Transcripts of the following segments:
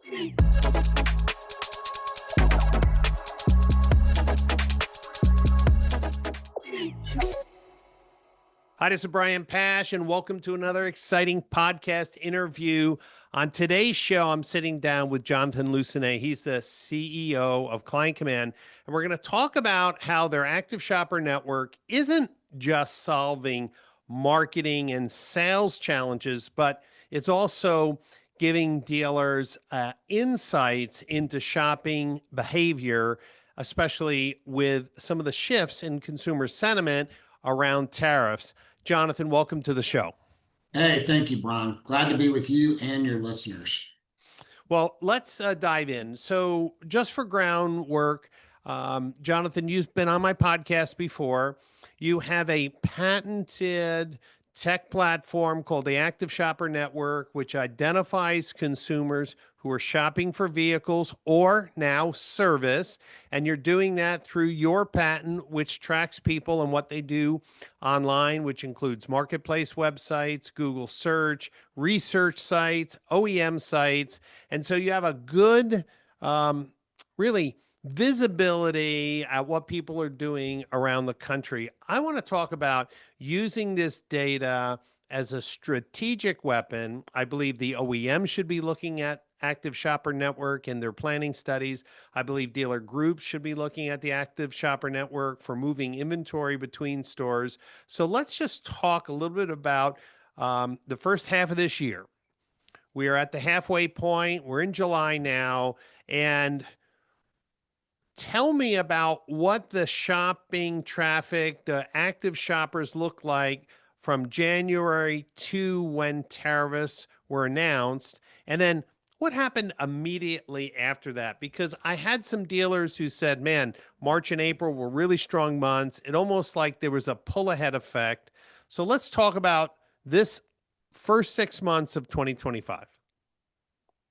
Hi, this is Brian Pasch, and welcome to another exciting podcast interview. On today's show, I'm sitting down with Jonathan Lucenay. He's the CEO of Client Command, and we're going to talk about how their Active Shopper Network isn't just solving marketing and sales challenges, but it's also giving dealers insights into shopping behavior, especially with some of the shifts in consumer sentiment around tariffs. Jonathan, welcome to the show. Hey, thank you, Brian. Glad to be with you and your listeners. Well, let's dive in. So just for groundwork, Jonathan, you've been on my podcast before. You have a patented tech platform called the Active Shopper Network, which identifies consumers who are shopping for vehicles or now service. And you're doing that through your patent, which tracks people and what they do online, which includes marketplace websites, Google search, research sites, OEM sites. And so you have a good, really visibility at what people are doing around the country. I want to talk about using this data as a strategic weapon. I believe the OEM should be looking at Active Shopper Network in their planning studies. I believe dealer groups should be looking at the Active Shopper Network for moving inventory between stores. So let's just talk a little bit about the first half of this year. We are at the halfway point. We're in July now. And tell me about what the shopping traffic, the active shoppers look like from January to when tariffs were announced. And then what happened immediately after that? Because I had some dealers who said, man, March and April were really strong months. It almost like there was a pull ahead effect. So let's talk about this first 6 months of 2025.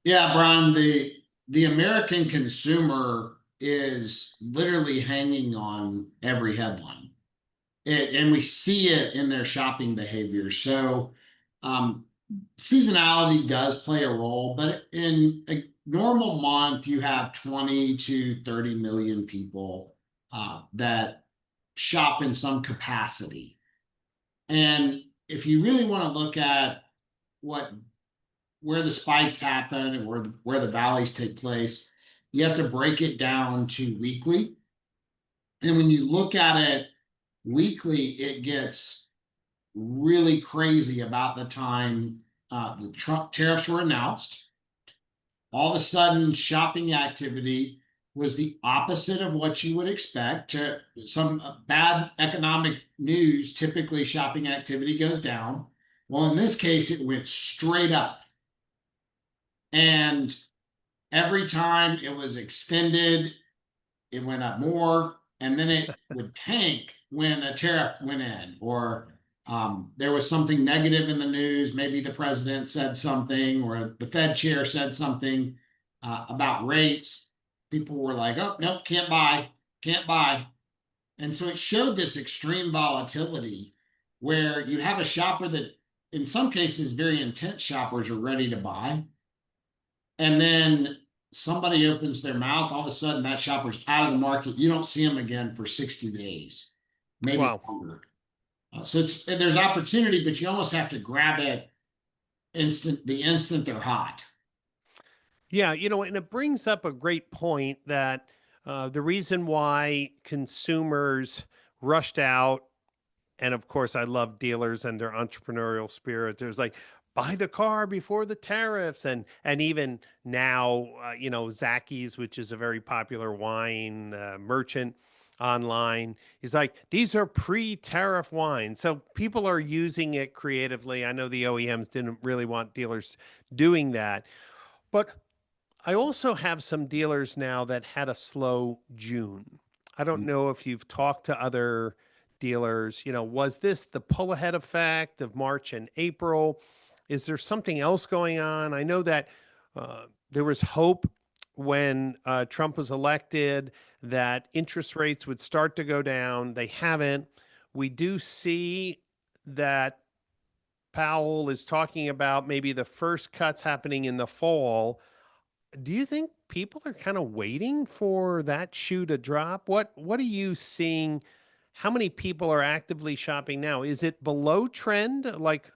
Yeah, Brian, the American consumer is literally hanging on every headline. And we see it in their shopping behavior. So seasonality does play a role, but in a normal month, you have 20 to 30 million people that shop in some capacity. And if you really want to look at where the spikes happen and where the valleys take place, you have to break it down to weekly. And when you look at it weekly, it gets really crazy about the time the Trump tariffs were announced. All of a sudden, shopping activity was the opposite of what you would expect. Some bad economic news, typically shopping activity goes down. Well, in this case, it went straight up. And every time it was extended, it went up more, and then it would tank when a tariff went in, or there was something negative in the news. Maybe the president said something, or the Fed chair said something about rates. People were like, oh, nope, can't buy. And so it showed this extreme volatility where you have a shopper that, in some cases, very intense shoppers are ready to buy. And then somebody opens their mouth, all of a sudden that shopper's out of the market. You don't see them again for 60 days, maybe longer. So there's opportunity, but you almost have to grab it the instant they're hot. Yeah, and it brings up a great point that the reason why consumers rushed out, and of course, I love dealers and their entrepreneurial spirit. There's like, buy the car before the tariffs, and even now, Zacky's, which is a very popular wine merchant online, is like, these are pre-tariff wines. So people are using it creatively. I know the OEMs didn't really want dealers doing that, but I also have some dealers now that had a slow June. I don't know if you've talked to other dealers. Was this the pull ahead effect of March and April? Is there something else going on? I know that there was hope when Trump was elected that interest rates would start to go down. They haven't. We do see that Powell is talking about maybe the first cuts happening in the fall. Do you think people are kind of waiting for that shoe to drop? What are you seeing? How many people are actively shopping now? Is it below trend, like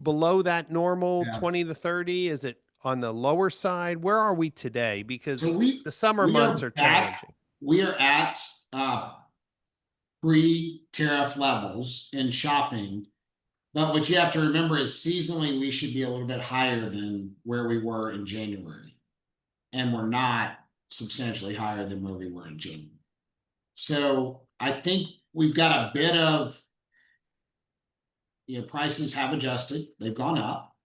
below that normal Yeah. 20 to 30? Is it on the lower side? Where are we today? So Because we the summer we months are are back. challenging. We are at pre-tariff levels in shopping. But what you have to remember is seasonally we should be a little bit higher than where we were in January. And we're not substantially higher than where we were in January. So I think we've got a bit of, prices have adjusted, they've gone up.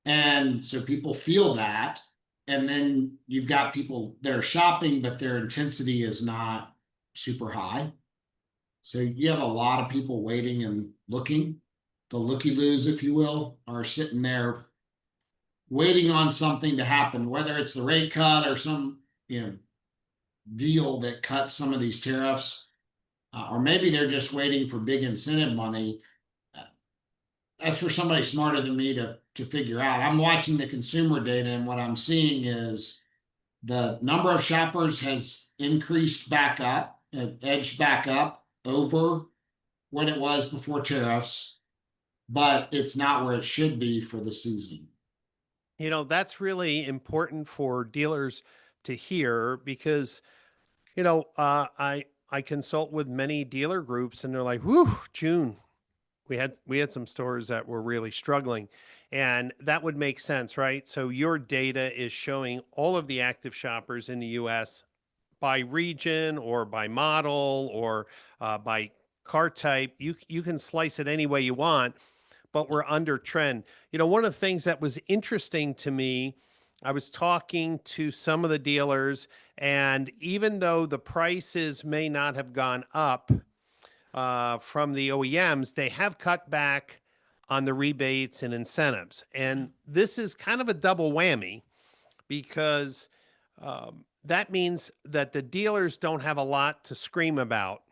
And so people feel that. And then you've got people that are shopping, but their intensity is not super high. So you have a lot of people waiting and looking. The looky loos, if you will, are sitting there waiting on something to happen, whether it's the rate cut or some, deal that cuts some of these tariffs, or maybe they're just waiting for big incentive money. Uh, That's for somebody smarter than me to figure out. I'm watching the consumer data, and what I'm seeing is the number of shoppers has increased back up, edged back up over what it was before tariffs, but it's not where it should be for the season. That's really important for dealers to hear because, I consult with many dealer groups and they're like, whew, June. We had some stores that were really struggling, and that would make sense, right? So your data is showing all of the active shoppers in the US by region or by model or by car type. You can slice it any way you want, but we're under trend. One of the things that was interesting to me, I was talking to some of the dealers, and even though the prices may not have gone up from the OEMs, they have cut back on the rebates and incentives. And this is kind of a double whammy because that means that the dealers don't have a lot to scream about.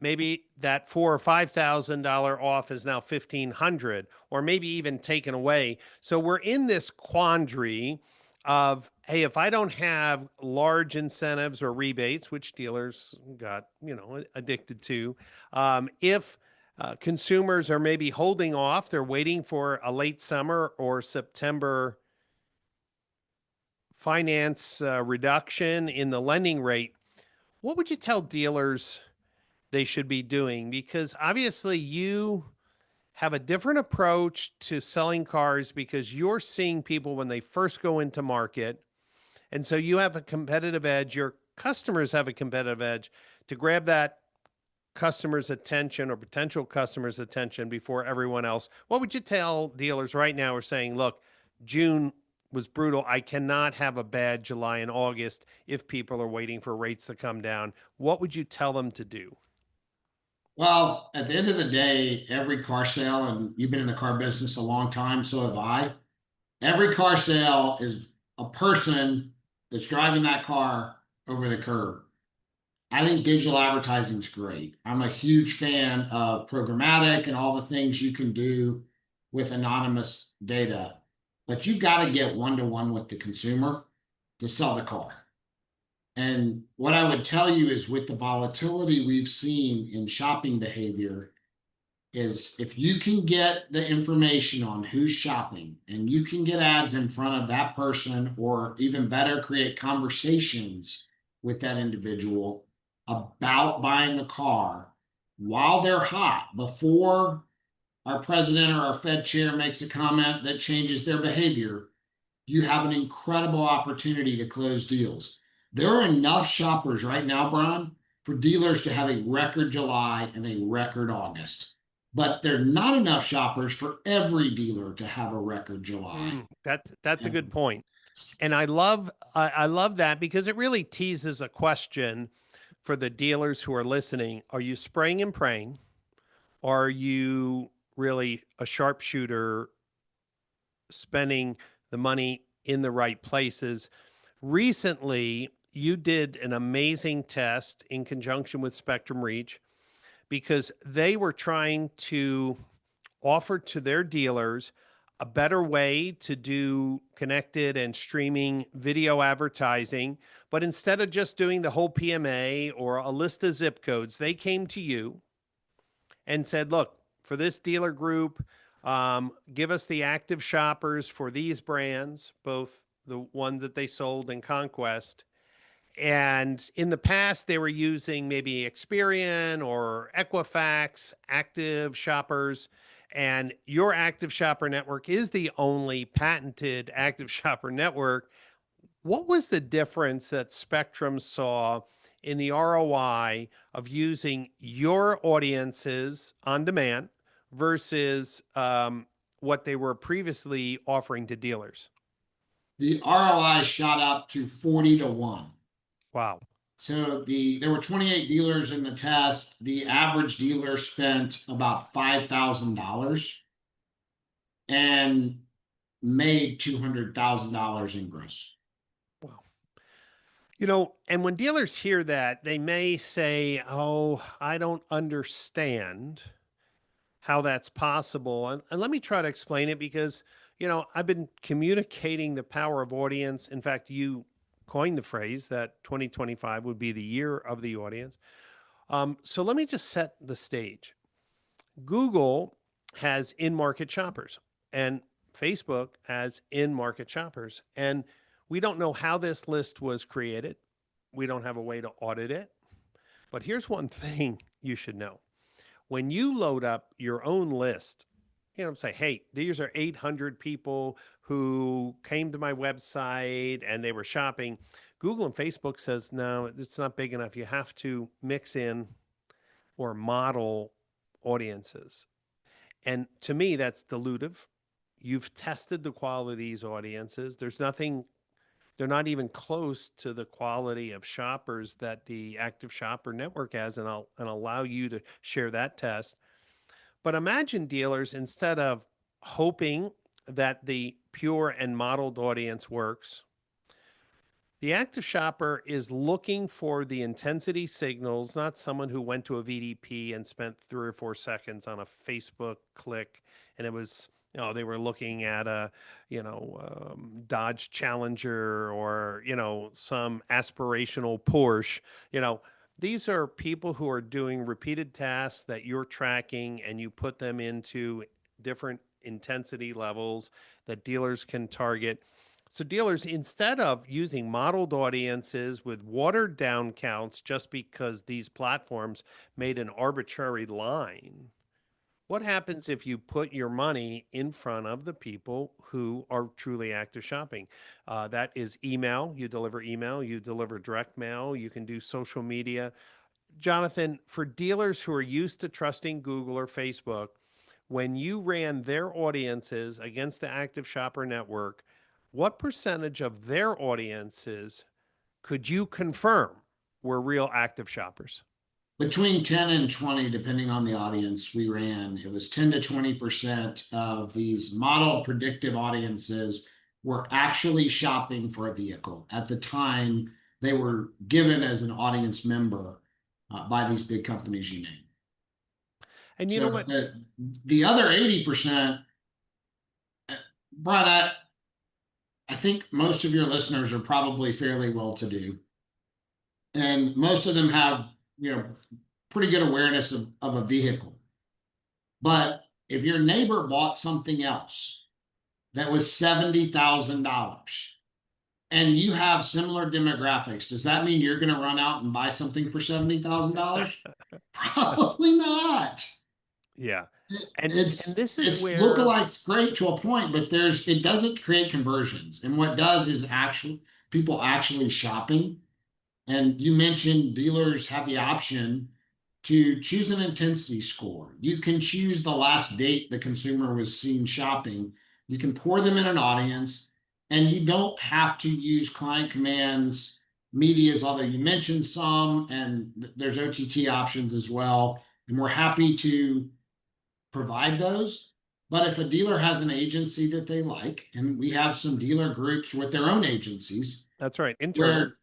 Maybe that $4,000 or $5,000 off is now 1,500, or maybe even taken away. So we're in this quandary of, hey, if I don't have large incentives or rebates, which dealers got addicted to, if consumers are maybe holding off, they're waiting for a late summer or September finance reduction in the lending rate. What would you tell dealers they should be doing? Because obviously you have a different approach to selling cars because you're seeing people when they first go into market. And so you have a competitive edge. Your customers have a competitive edge to grab that customer's attention or potential customer's attention before everyone else. What would you tell dealers right now who are saying, look, June was brutal. I cannot have a bad July and August if people are waiting for rates to come down? What would you tell them to do? Well, at the end of the day, every car sale, and you've been in the car business a long time, so have I. Every car sale is a person that's driving that car over the curb. I think digital advertising is great. I'm a huge fan of programmatic and all the things you can do with anonymous data, but you've got to get one to one with the consumer to sell the car. And what I would tell you is with the volatility we've seen in shopping behavior, is if you can get the information on who's shopping and you can get ads in front of that person, or even better, create conversations with that individual about buying the car while they're hot, before our president or our Fed chair makes a comment that changes their behavior, you have an incredible opportunity to close deals. There are enough shoppers right now, Brian, for dealers to have a record July and a record August. But there are not enough shoppers for every dealer to have a record July. That's a good And point. And I love that because it really teases a question for the dealers who are listening. Are you spraying and praying? Are you really a sharpshooter spending the money in the right places? Recently, you did an amazing test in conjunction with Spectrum Reach because they were trying to offer to their dealers a better way to do connected and streaming video advertising. But instead of just doing the whole PMA or a list of zip codes, they came to you and said, look, for this dealer group, give us the active shoppers for these brands, both the one that they sold in Conquest. And in the past, they were using maybe Experian or Equifax active shoppers. And your active shopper network is the only patented active shopper network. What was the difference that Spectrum saw in the ROI of using your audiences on demand versus what they were previously offering to dealers? The ROI shot up to 40-1. Wow. So there were 28 dealers in the test. The average dealer spent about $5,000 and made $200,000 in gross. Wow. And when dealers hear that, they may say, oh, I don't understand how that's possible. And let me try to explain it because, I've been communicating the power of audience. In fact, you coined the phrase that 2025 would be the year of the audience. So let me just set the stage. Google has in-market shoppers and Facebook has in-market shoppers. And we don't know how this list was created. We don't have a way to audit it. But here's one thing you should know. When you load up your own list, say, hey, these are 800 people who came to my website and they were shopping. Google and Facebook says, no, it's not big enough. You have to mix in or model audiences. And to me, that's dilutive. You've tested the quality of these audiences. They're not even close to the quality of shoppers that the active shopper network has. And I'll allow you to share that test. But imagine dealers, instead of hoping that the pure and modeled audience works, the active shopper is looking for the intensity signals, not someone who went to a VDP and spent 3 or 4 seconds on a Facebook click. And it was, they were looking at a, Dodge Challenger or, some aspirational Porsche. These are people who are doing repeated tasks that you're tracking, and you put them into different intensity levels that dealers can target. So dealers, instead of using modeled audiences with watered down counts just because these platforms made an arbitrary line, what happens if you put your money in front of the people who are truly active shopping? That is email. You deliver direct mail, you can do social media. Jonathan, for dealers who are used to trusting Google or Facebook, when you ran their audiences against the active shopper network, what percentage of their audiences could you confirm were real active shoppers? Between 10 and 20, depending on the audience we ran, it was 10 to 20% of these model predictive audiences were actually shopping for a vehicle at the time they were given as an audience member by these big companies you name. And you know what? The other 80%, Brian, I think most of your listeners are probably fairly well-to-do. And most of them have, pretty good awareness of a vehicle. But if your neighbor bought something else that was $70,000 and you have similar demographics, does that mean you're going to run out and buy something for $70,000? Probably not. Yeah. And this is where lookalikes great to a point, but it doesn't create conversions. And what does is people actually shopping. And you mentioned dealers have the option to choose an intensity score. You can choose the last date the consumer was seen shopping. You can pour them in an audience, and you don't have to use client commands, medias, although you mentioned some, and there's OTT options as well. And we're happy to provide those. But if a dealer has an agency that they like, and we have some dealer groups with their own agencies. That's right. Internal. Where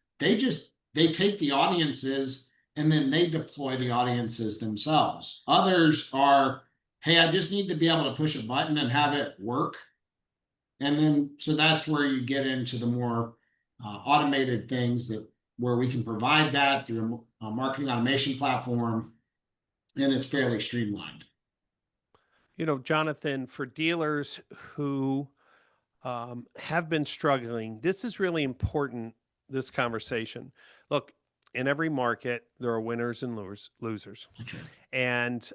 they take the audiences and then they deploy the audiences themselves. Others are, hey, I just need to be able to push a button and have it work. And then, so that's where you get into the more automated things that where we can provide that through a marketing automation platform, and it's fairly streamlined. Jonathan, for dealers who have been struggling, this is really important, this conversation. Look, in every market, there are winners and losers. That's right. And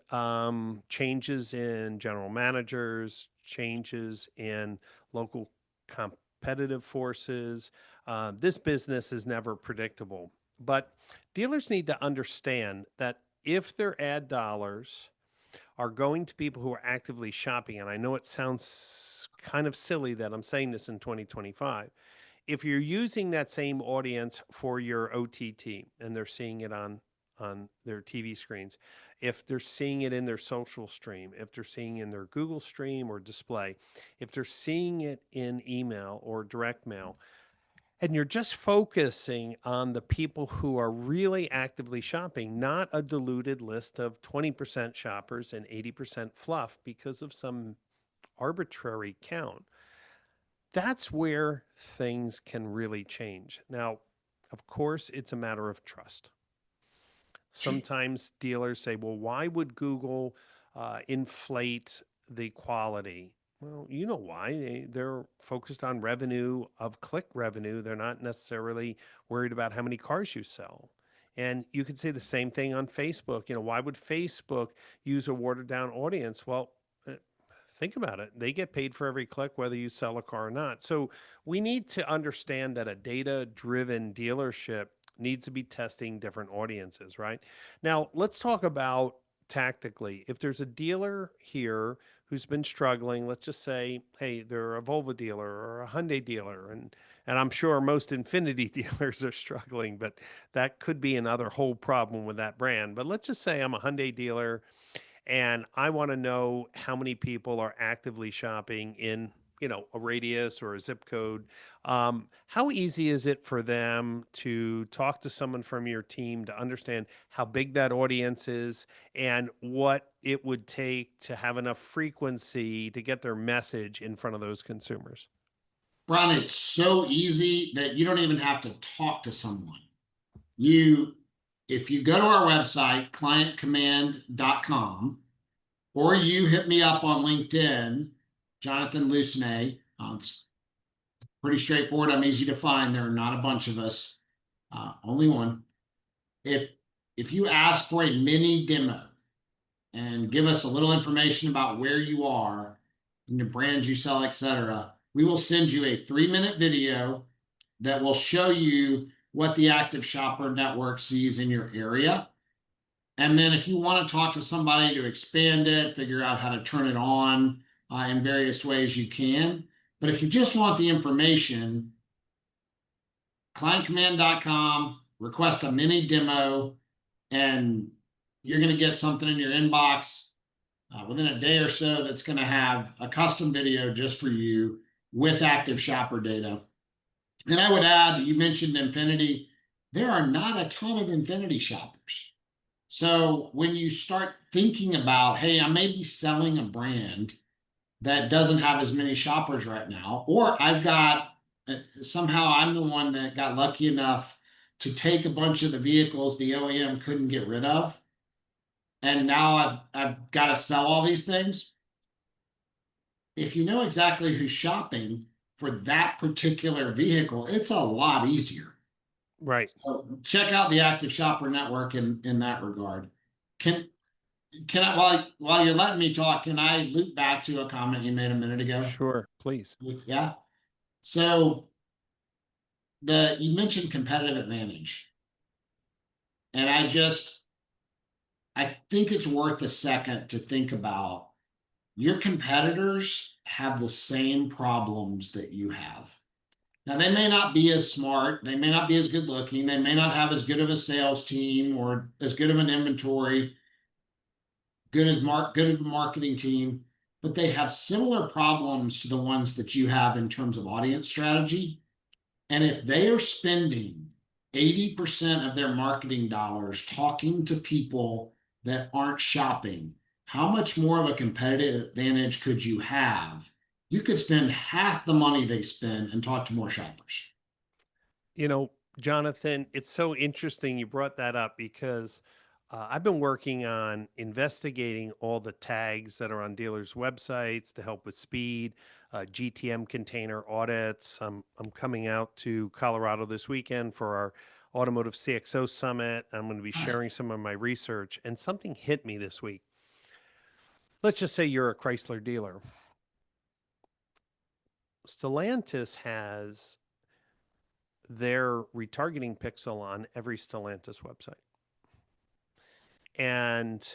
changes in general managers, changes in local competitive forces. This business is never predictable. But dealers need to understand that if their ad dollars are going to people who are actively shopping, and I know it sounds kind of silly that I'm saying this in 2025, if you're using that same audience for your OTT and they're seeing it on their TV screens, if they're seeing it in their social stream, if they're seeing it in their Google stream or display, if they're seeing it in email or direct mail, and you're just focusing on the people who are really actively shopping, not a diluted list of 20% shoppers and 80% fluff because of some arbitrary count, that's where things can really change. Now, of course, it's a matter of trust. Sometimes dealers say, well, why would Google inflate the quality? Well, you know why. They're focused on revenue, of click revenue. They're not necessarily worried about how many cars you sell. And you could say the same thing on Facebook. Why would Facebook use a watered down audience? Well, think about it. They get paid for every click, whether you sell a car or not. So we need to understand that a data driven dealership needs to be testing different audiences, right? Now, let's talk about tactically. If there's a dealer here who's been struggling, let's just say, hey, they're a Volvo dealer or a Hyundai dealer, and I'm sure most Infinity dealers are struggling, but that could be another whole problem with that brand. But let's just say I'm a Hyundai dealer and I want to know how many people are actively shopping in a radius or a zip code. How easy is it for them to talk to someone from your team to understand how big that audience is and what it would take to have enough frequency to get their message in front of those consumers? Brian, it's so easy that you don't even have to talk to someone. If you go to our website, clientcommand.com, or you hit me up on LinkedIn, Jonathan Lucenay. It's pretty straightforward. I'm easy to find. There are not a bunch of us, only one. If you ask for a mini demo and give us a little information about where you are and the brands you sell, etc., we will send you a 3-minute video that will show you what the Active Shopper Network sees in your area. And then if you want to talk to somebody to expand it, figure out how to turn it on in various ways, you can. But if you just want the information, clientcommand.com, request a mini demo, and you're going to get something in your inbox within a day or so that's going to have a custom video just for you with active shopper data. And I would add, you mentioned Infinity. There are not a ton of Infinity shoppers. So when you start thinking about, hey, I may be selling a brand that doesn't have as many shoppers right now, or I've got somehow I'm the one that got lucky enough to take a bunch of the vehicles the OEM couldn't get rid of, and now I've got to sell all these things. If you know exactly who's shopping for that particular vehicle, it's a lot easier. Right. So check out the Active Shopper Network in that regard. Can I, while you're letting me talk, can I loop back to a comment you made a minute ago? Sure, please. Yeah. So you mentioned competitive advantage. And I think it's worth a second to think about your competitors have the same problems that you have. Now, they may not be as smart, they may not be as good looking, they may not have as good of a sales team or as good of an inventory, good of a marketing team, but they have similar problems to the ones that you have in terms of audience strategy. And if they are spending 80% of their marketing dollars talking to people that aren't shopping, how much more of a competitive advantage could you have you could spend half the money they spend and talk to more shoppers. You know, Jonathan, it's so interesting you brought that up because I've been working on investigating all the tags that are on dealers' websites to help with speed, GTM container audits. I'm coming out to Colorado this weekend for our Automotive CXO Summit. I'm going to be Right. sharing some of my research, and something hit me this week. Let's just say you're a Chrysler dealer. Stellantis has their retargeting pixel on every Stellantis website. And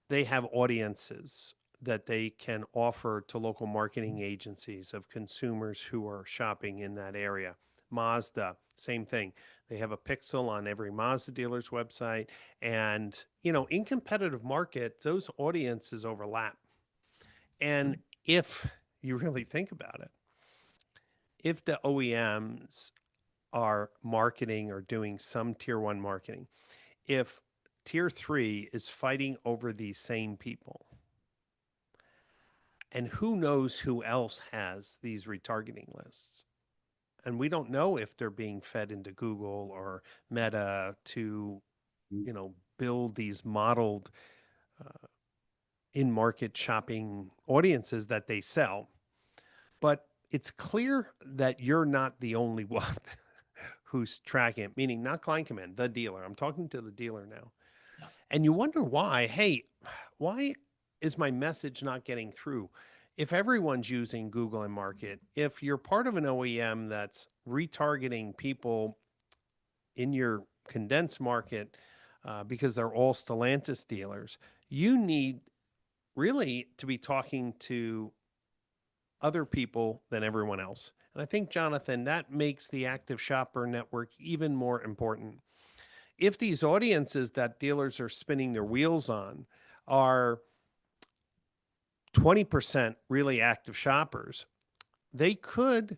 they have audiences that they can offer to local marketing agencies of consumers who are shopping in that area. Mazda, same thing. They have a pixel on every Mazda dealer's website. And, in competitive market, those audiences overlap. And if you really think about it, if the OEMs are marketing or doing some tier one marketing, if tier three is fighting over these same people, and who knows who else has these retargeting lists? And we don't know if they're being fed into Google or Meta to, build these modeled in market shopping audiences that they sell. But it's clear that you're not the only one who's tracking it, meaning not Client Command, the dealer. I'm talking to the dealer now. Yeah. And you wonder why. Hey, why is my message not getting through? If everyone's using Google and Market, if you're part of an OEM that's retargeting people in your condensed market because they're all Stellantis dealers, you need really to be talking to other people than everyone else. And I think, Jonathan, that makes the active shopper network even more important. If these audiences that dealers are spinning their wheels on are 20% really active shoppers, they could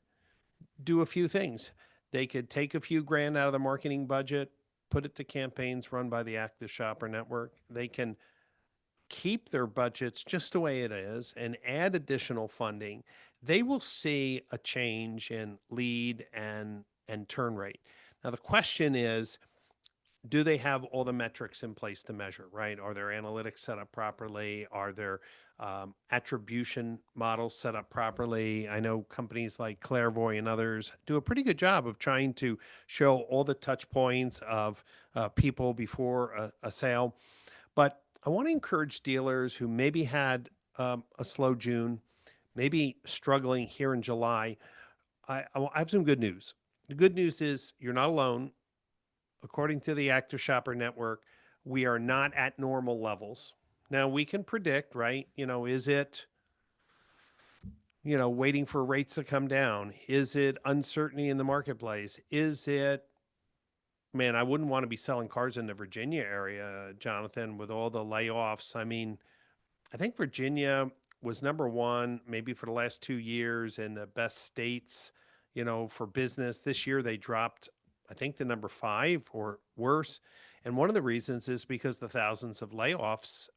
do a few things. They could take a few grand out of the marketing budget, put it to campaigns run by the active shopper network. They can keep their budgets just the way it is and add additional funding. They will see a change in lead and turn rate. Now the question is, do they have all the metrics in place to measure, right? Are their analytics set up properly? Are their attribution models set up properly? I know companies like Clairvoy and others do a pretty good job of trying to show all the touch points of people before a sale. But I want to encourage dealers who maybe had a slow June, maybe struggling here in July. I have some good news. The good news is you're not alone. According to the Active Shopper Network, we are not at normal levels. Now we can predict, right? Is it, waiting for rates to come down? Is it uncertainty in the marketplace? Is it, man, I wouldn't want to be selling cars in the Virginia area, Jonathan, with all the layoffs. I mean, I think Virginia was number one, maybe for the last 2 years in the best states, for business. This year they dropped, I think, to number five or worse. And one of the reasons is because the thousands of layoffs,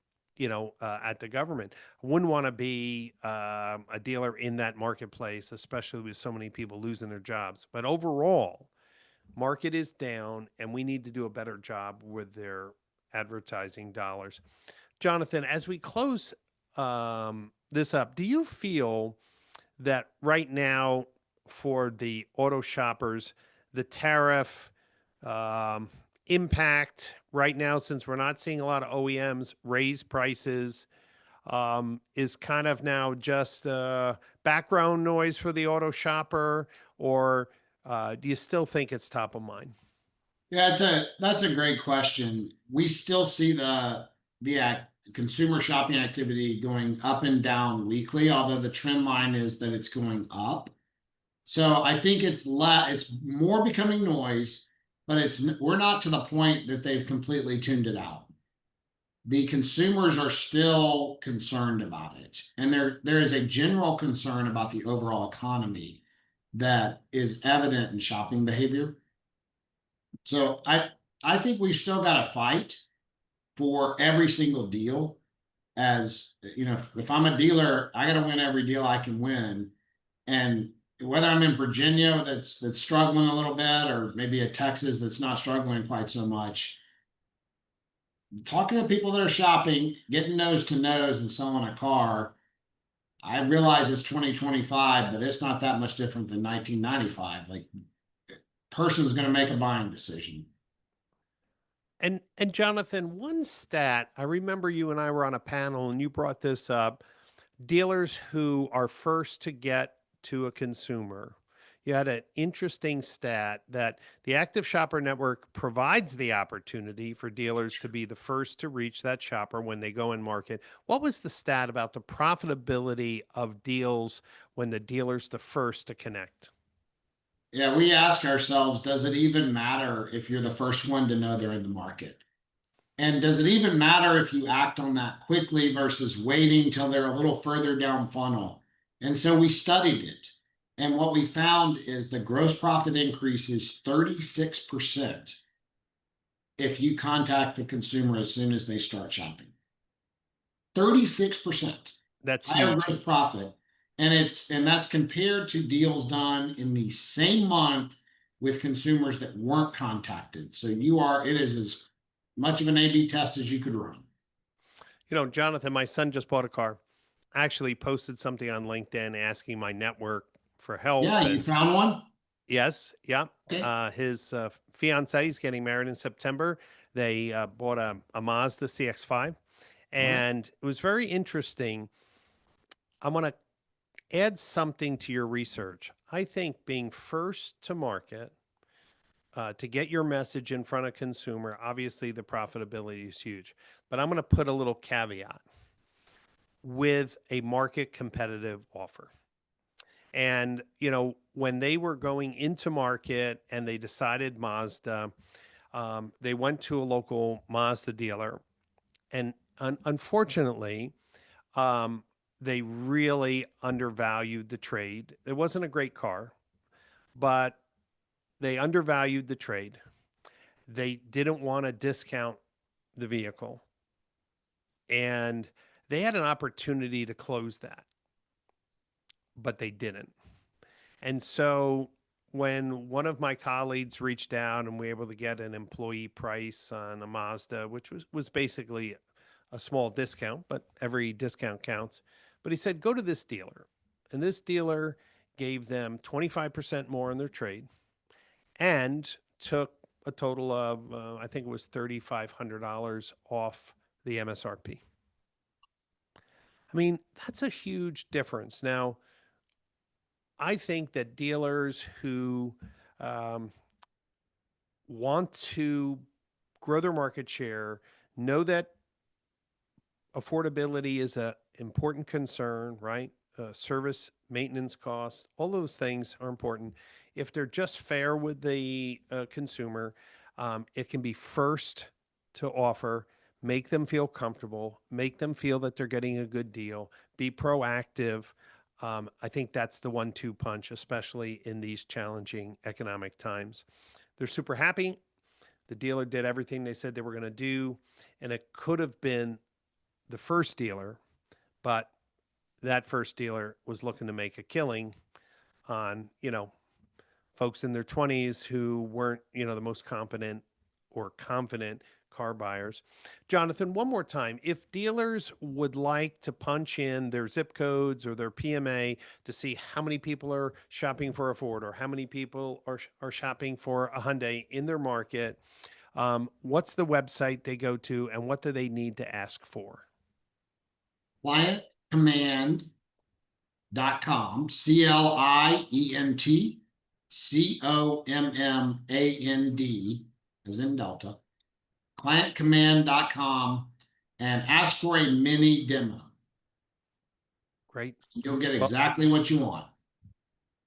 at the government. I wouldn't want to be a dealer in that marketplace, especially with so many people losing their jobs. But overall, market is down, and we need to do a better job with their advertising dollars. Jonathan, as we close this up, do you feel that right now for the auto shoppers, the tariff impact right now, since we're not seeing a lot of OEMs raise prices, is kind of now just background noise for the auto shopper, or do you still think it's top of mind? Yeah, that's a great question. We still see the consumer shopping activity going up and down weekly, although the trend line is that it's going up. So I think it's more becoming noise, but we're not to the point that they've completely tuned it out. The consumers are still concerned about it, and there is a general concern about the overall economy that is evident in shopping behavior. So I think we've still got to fight for every single deal. as you know, if I'm a dealer, I got to win every deal I can win. And whether I'm in Virginia that's struggling a little bit, or maybe a Texas that's not struggling quite so much, talking to people that are shopping, getting nose to nose and selling a car, I realize it's 2025, but it's not that much different than 1995. Like, person's going to make a buying decision. And Jonathan, one stat, I remember you and I were on a panel and you brought this up, dealers who are first to get to a consumer. You had an interesting stat that the Active Shopper Network provides the opportunity for dealers to be the first to reach that shopper when they go in market. What was the stat about the profitability of deals when the dealer's the first to connect? Yeah, we ask ourselves, does it even matter if you're the first one to know they're in the market? And does it even matter if you act on that quickly versus waiting till they're a little further down funnel? And so we studied it. And what we found is the gross profit increase is 36% if you contact the consumer as soon as they start shopping. 36% That's higher huge. gross profit. And that's compared to deals done in the same month with consumers that weren't contacted. So it is as much of an A/B test as you could run. You know, Jonathan, my son just bought a car. I actually posted something on LinkedIn asking my network for help. Yeah, you And found one? yes, yeah, Okay. his fiance is getting married in September. They bought a Mazda CX-5, All right. and it was very interesting. I want to add something to your research. I think being first to market to get your message in front of consumer, obviously the profitability is huge. But I'm going to put a little caveat with a market competitive offer. And, you know, when they were going into market and they decided Mazda, they went to a local Mazda dealer. And unfortunately, um, they really undervalued the trade. It wasn't a great car, but they undervalued the trade. They didn't want to discount the vehicle. And they had an opportunity to close that, but they didn't. And so when one of my colleagues reached out and we were able to get an employee price on a Mazda, which was basically a small discount, but every discount counts. But he said, go to this dealer. And this dealer gave them 25% more in their trade and took a total of, I think it was $3,500 off the MSRP. I mean, that's a huge difference. Now, I think that dealers who um, want to grow their market share know that affordability is an important concern, right? Service, maintenance costs, all those things are important. If they're just fair with the consumer, it can be first to offer, make them feel comfortable, make them feel that they're getting a good deal, be proactive. I think that's the 1-2 punch, especially in these challenging economic times. They're super happy. The dealer did everything they said they were going to do, and it could have been the first dealer, but that first dealer was looking to make a killing on, you know, folks in their 20s who weren't, you know, the most competent or confident car buyers. Jonathan, one more time. If dealers would like to punch in their zip codes or their PMA to see how many people are shopping for a Ford or how many people are shopping for a Hyundai in their market, what's the website they go to and what do they need to ask for? Clientcommand.com, CLIENTCOMMAND, as in Delta, clientcommand.com, and ask for a mini demo. Great. You'll get Well, exactly what you want.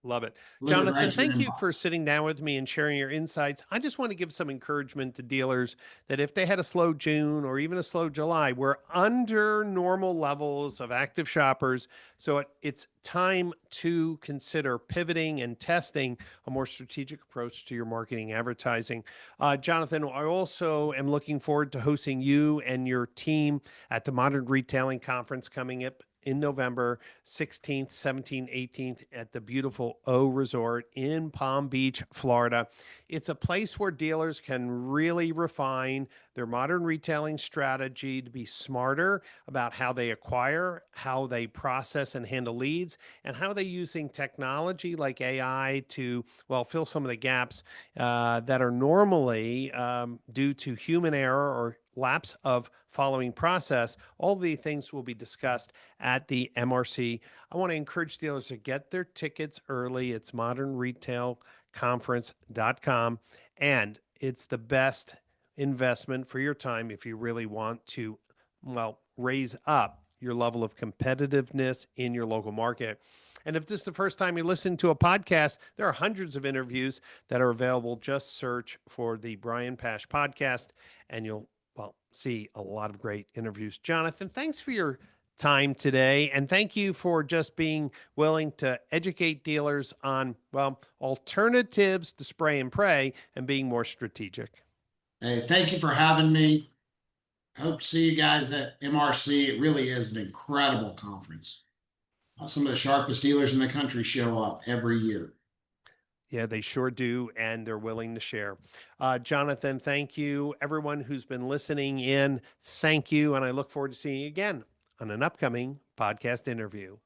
Love it. Delivered Jonathan, right to your thank you for inbox. sitting down with me and sharing your insights. I just want to give some encouragement to dealers that if they had a slow June or even a slow July, we're under normal levels of active shoppers. So it's time to consider pivoting and testing a more strategic approach to your marketing advertising. Jonathan, I also am looking forward to hosting you and your team at the Modern Retailing Conference coming up in November 16th, 17th, 18th at the beautiful O Resort in Palm Beach, Florida. It's a place where dealers can really refine their modern retailing strategy to be smarter about how they acquire, how they process and handle leads, and how they're using technology like AI to, well, fill some of the gaps that are normally due to human error or lapse of following process. All of these things will be discussed at the MRC. I want to encourage dealers to get their tickets early. It's modernretailconference.com, and it's the best investment for your time if you really want to, well, raise up your level of competitiveness in your local market. And if this is the first time you listen to a podcast, there are hundreds of interviews that are available. Just search for the Brian Pasch podcast, and you'll, well, see a lot of great interviews. Jonathan, thanks for your time today. And thank you for just being willing to educate dealers on, well, alternatives to spray and pray and being more strategic. Hey, thank you for having me. Hope to see you guys at MRC. It really is an incredible conference. Some of the sharpest dealers in the country show up every year. Yeah, they sure do. And they're willing to share. Jonathan, thank you. Everyone who's been listening in, thank you. And I look forward to seeing you again on an upcoming podcast interview.